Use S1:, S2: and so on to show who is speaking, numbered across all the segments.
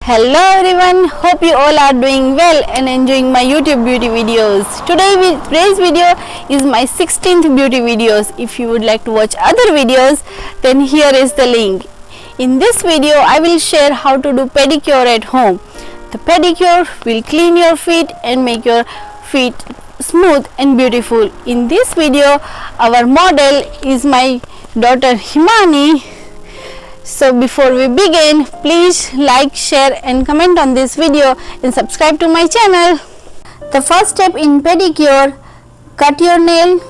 S1: Hello everyone, hope you all are doing well and enjoying my YouTube beauty videos. Today's video is my 16th beauty videos. If you would like to watch other videos, then here is the link. In this video, I will share how to do pedicure at home. The pedicure will clean your feet and make your feet smooth and beautiful. In this video, our model is my daughter Himani. So before we begin, please like, share and comment on this video and subscribe to my channel. The first step in pedicure, cut your nail,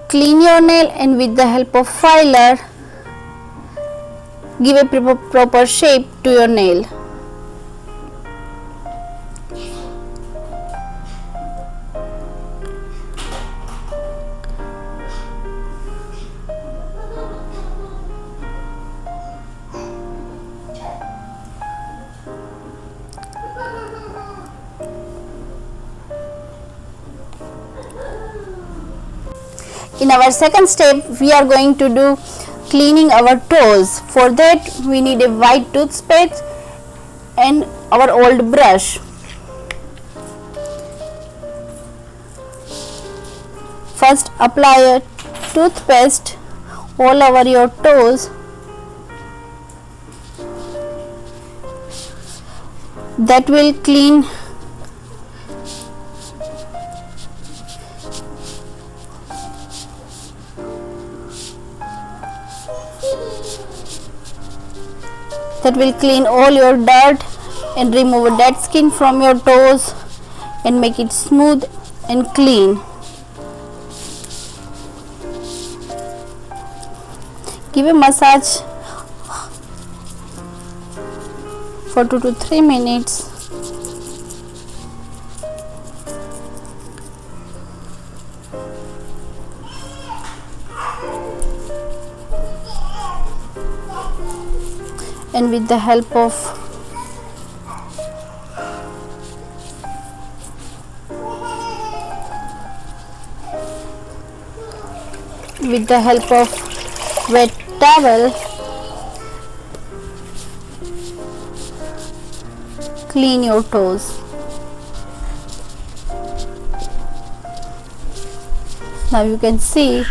S1: clean your nail and with the help of filer, give a proper shape to your nail. In our second step, we are going to do cleaning our toes. For that, we need a white toothpaste and our old brush. First, apply a toothpaste all over your toes. That will clean all your dirt and remove dead skin from your toes and make it smooth and clean. Give a massage for 2 to 3 minutes. And with the help of wet towel, clean your toes. Now you can see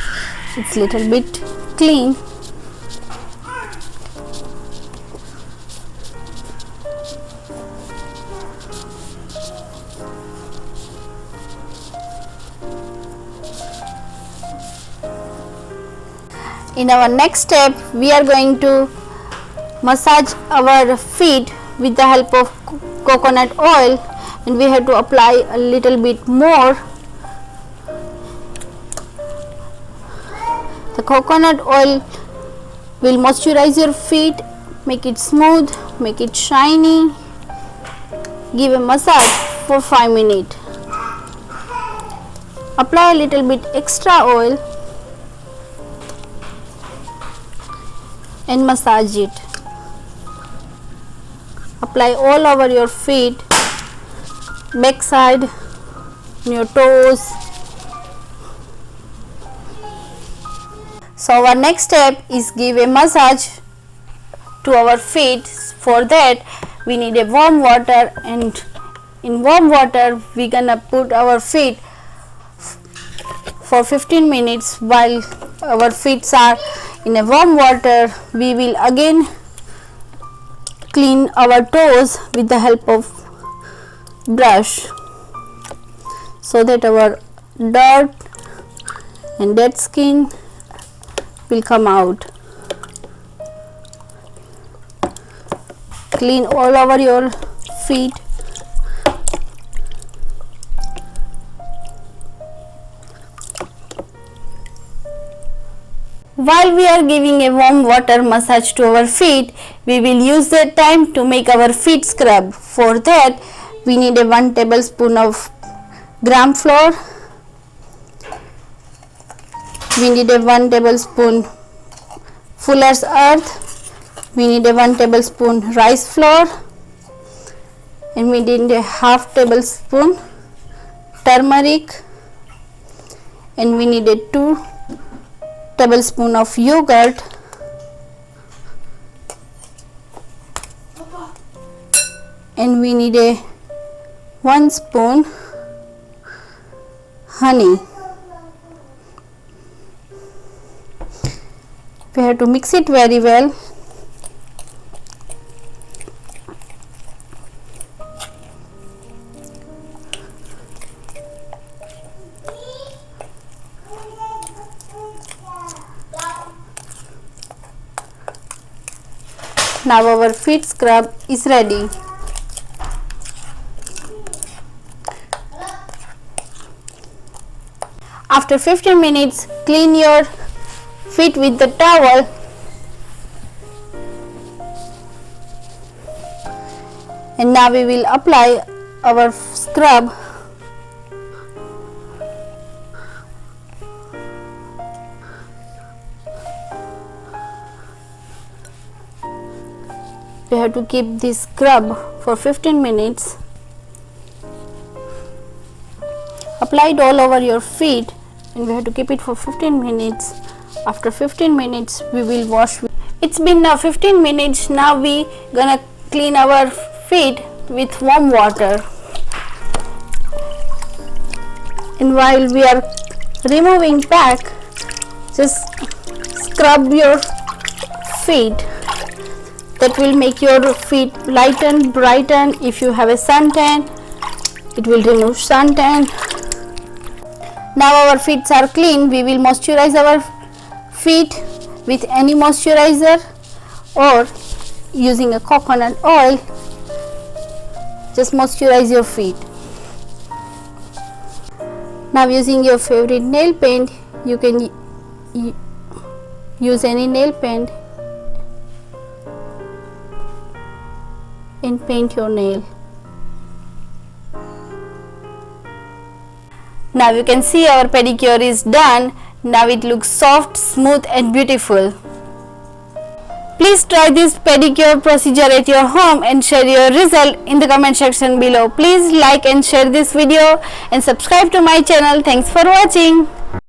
S1: it's little bit clean. In our next step, we are going to massage our feet with the help of coconut oil, and we have to apply a little bit more. The coconut oil will moisturize your feet, make it smooth, make it shiny. Give a massage for 5 minutes. Apply a little bit extra oil and massage it. Apply all over your feet, back side, your toes. So our next step is give a massage to our feet. For that, we need a warm water, and in warm water we gonna put our feet for 15 minutes. While our feet are in a warm water, we will again clean our toes with the help of brush, so that our dirt and dead skin will come out. Clean all over your feet. While we are giving a warm water massage to our feet, we will use that time to make our feet scrub. For that, we need a 1 tablespoon of gram flour. We need a 1 tablespoon fuller's earth. We need a 1 tablespoon rice flour, and we need a half tablespoon turmeric, and we need a 2 tablespoon of yogurt, and we need a 1 spoon honey. We have to mix it very well. Now our feet scrub is ready. After 15 minutes, clean your feet with the towel. And now we will apply our scrub. We have to keep this scrub for 15 minutes. Apply it all over your feet and we have to keep it for 15 minutes. After 15 minutes we will wash. It's been now 15 minutes. Now we gonna clean our feet with warm water. And while we are removing pack, just scrub your feet. That will make your feet lighten, brighten. If you have a suntan, it will remove suntan. Now our feet are clean. We will moisturize our feet with any moisturizer or using a coconut oil. Just moisturize your feet. Now using your favorite nail paint, you can use any nail paint and paint your nail. Now you can see our pedicure is done. Now it looks soft, smooth and beautiful. Please try this pedicure procedure at your home and share your result in the comment section below. Please like and share this video and subscribe to my channel. Thanks for watching.